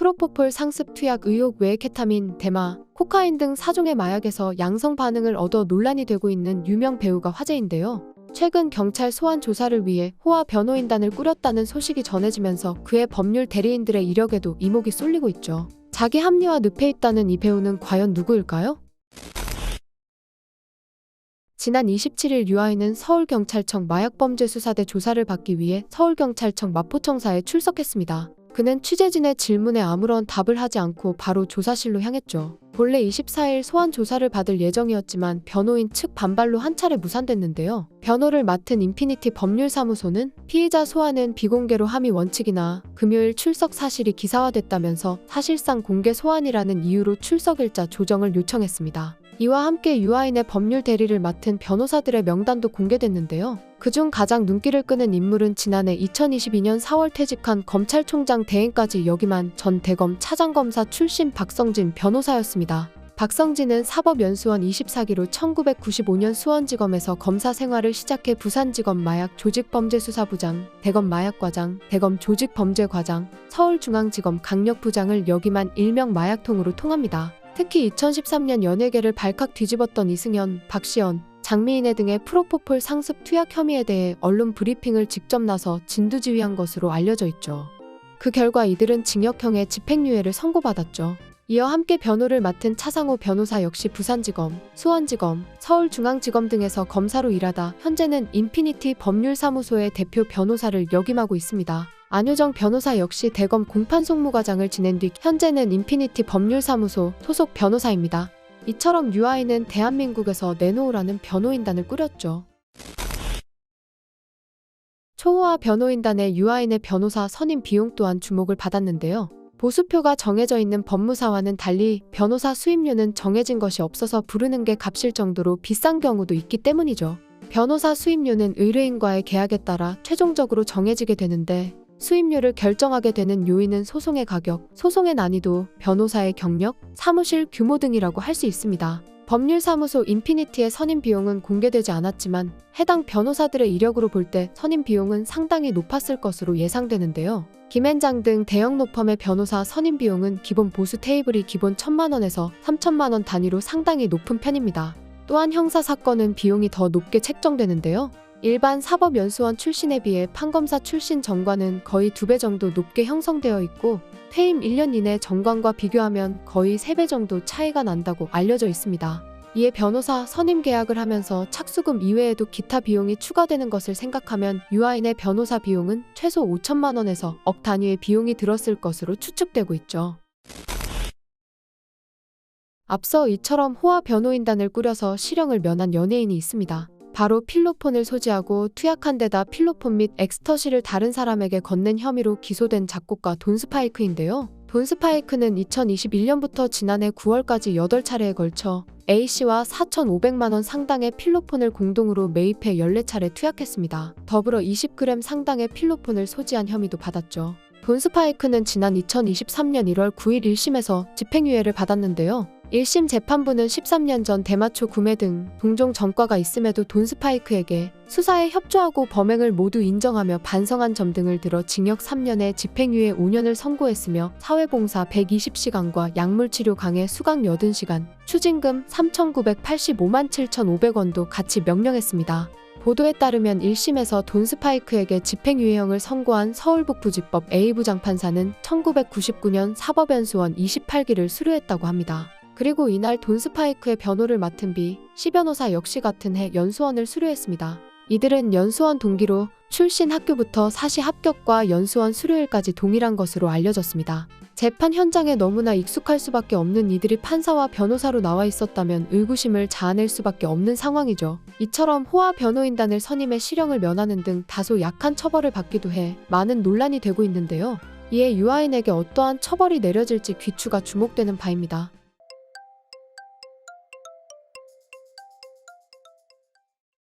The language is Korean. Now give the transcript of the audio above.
프로포폴 상습 투약 의혹 외에 케타민, 대마, 코카인 등 4종의 마약에서 양성 반응을 얻어 논란이 되고 있는 유명 배우가 화제인데요. 최근 경찰 소환 조사를 위해 호화 변호인단을 꾸렸다는 소식이 전해지면서 그의 법률 대리인들의 이력에도 이목이 쏠리고 있죠. 자기 합리화 늪에 있다는 이 배우는 과연 누구일까요? 지난 27일 유아인은 서울경찰청 마약범죄수사대 조사를 받기 위해 서울경찰청 마포청사에 출석했습니다. 그는 취재진의 질문에 아무런 답을 하지 않고 바로 조사실로 향했죠. 본래 24일 소환 조사를 받을 예정이었지만 변호인 측 반발로 한 차례 무산됐는데요. 변호를 맡은 인피니티 법률사무소는 피의자 소환은 비공개로 함의 원칙이나 금요일 출석 사실이 기사화됐다면서 사실상 공개 소환이라는 이유로 출석일자 조정을 요청했습니다. 이와 함께 유아인의 법률 대리를 맡은 변호사들의 명단도 공개됐는데요. 그중 가장 눈길을 끄는 인물은 지난해 2022년 4월 퇴직한 검찰총장 대행까지 역임한 전 대검 차장검사 출신 박성진 변호사였습니다. 박성진은 사법연수원 24기로 1995년 수원지검에서 검사 생활을 시작해 부산지검 마약조직범죄수사부장, 대검 마약과장, 대검 조직범죄과장, 서울중앙지검 강력부장을 역임한 일명 마약통으로 통합니다. 특히 2013년 연예계를 발칵 뒤집었던 이승연, 박시연, 장미인혜 등의 프로포폴 상습 투약 혐의에 대해 언론 브리핑을 직접 나서 진두지휘한 것으로 알려져 있죠. 그 결과 이들은 징역형의 집행유예를 선고받았죠. 이어 함께 변호를 맡은 차상호 변호사 역시 부산지검, 수원지검, 서울중앙지검 등에서 검사로 일하다 현재는 인피니티 법률사무소의 대표 변호사를 역임하고 있습니다. 안효정 변호사 역시 대검 공판송무과장을 지낸 뒤 현재는 인피니티 법률사무소 소속 변호사입니다. 이처럼 유아인은 대한민국에서 내놓으라는 변호인단을 꾸렸죠. 초호화 변호인단의 유아인의 변호사 선임 비용 또한 주목을 받았는데요. 보수표가 정해져 있는 법무사와는 달리 변호사 수임료는 정해진 것이 없어서 부르는 게 값일 정도로 비싼 경우도 있기 때문이죠. 변호사 수임료는 의뢰인과의 계약에 따라 최종적으로 정해지게 되는데 수임료를 결정하게 되는 요인은 소송의 가격, 소송의 난이도, 변호사의 경력, 사무실 규모 등이라고 할 수 있습니다. 법률사무소 인피니티의 선임 비용은 공개되지 않았지만 해당 변호사들의 이력으로 볼 때 선임 비용은 상당히 높았을 것으로 예상되는데요. 김앤장 등 대형 로펌의 변호사 선임 비용은 기본 보수 테이블이 기본 1,000만 원에서 3,000만 원 단위로 상당히 높은 편입니다. 또한 형사사건은 비용이 더 높게 책정되는데요. 일반 사법연수원 출신에 비해 판검사 출신 정관은 거의 2배 정도 높게 형성되어 있고 퇴임 1년 이내 정관과 비교하면 거의 3배 정도 차이가 난다고 알려져 있습니다. 이에 변호사 선임 계약을 하면서 착수금 이외에도 기타 비용이 추가되는 것을 생각하면 유아인의 변호사 비용은 최소 5천만 원에서 억 단위의 비용이 들었을 것으로 추측되고 있죠. 앞서 이처럼 호화 변호인단을 꾸려서 실형을 면한 연예인이 있습니다. 바로 필로폰을 소지하고 투약한 데다 필로폰 및 엑스터시를 다른 사람에게 건넨 혐의로 기소된 작곡가 돈 스파이크인데요. 돈 스파이크는 2021년부터 지난해 9월까지 8차례에 걸쳐 A씨와 4,500만 원 상당의 필로폰을 공동으로 매입해 14차례 투약했습니다. 더불어 20g 상당의 필로폰을 소지한 혐의도 받았죠. 돈 스파이크는 지난 2023년 1월 9일 1심에서 집행유예를 받았는데요. 1심 재판부는 13년 전 대마초 구매 등 동종 전과가 있음에도 돈 스파이크에게 수사에 협조하고 범행을 모두 인정하며 반성한 점 등을 들어 징역 3년에 집행유예 5년을 선고했으며 사회봉사 120시간과 약물치료 강해 수강 80시간, 추징금 3,985만 7,500원도 같이 명령했습니다. 보도에 따르면 1심에서 돈 스파이크에게 집행유예형을 선고한 서울북부지법 A부장판사는 1999년 사법연수원 28기를 수료했다고 합니다. 그리고 이날 돈 스파이크의 변호를 맡은 B.C 변호사 역시 같은 해 연수원을 수료했습니다. 이들은 연수원 동기로 출신 학교부터 사시 합격과 연수원 수료일까지 동일한 것으로 알려졌습니다. 재판 현장에 너무나 익숙할 수밖에 없는 이들이 판사와 변호사로 나와 있었다면 의구심을 자아낼 수밖에 없는 상황이죠. 이처럼 호화 변호인단을 선임해 실형을 면하는 등 다소 약한 처벌을 받기도 해 많은 논란이 되고 있는데요. 이에 유아인에게 어떠한 처벌이 내려질지 귀추가 주목되는 바입니다.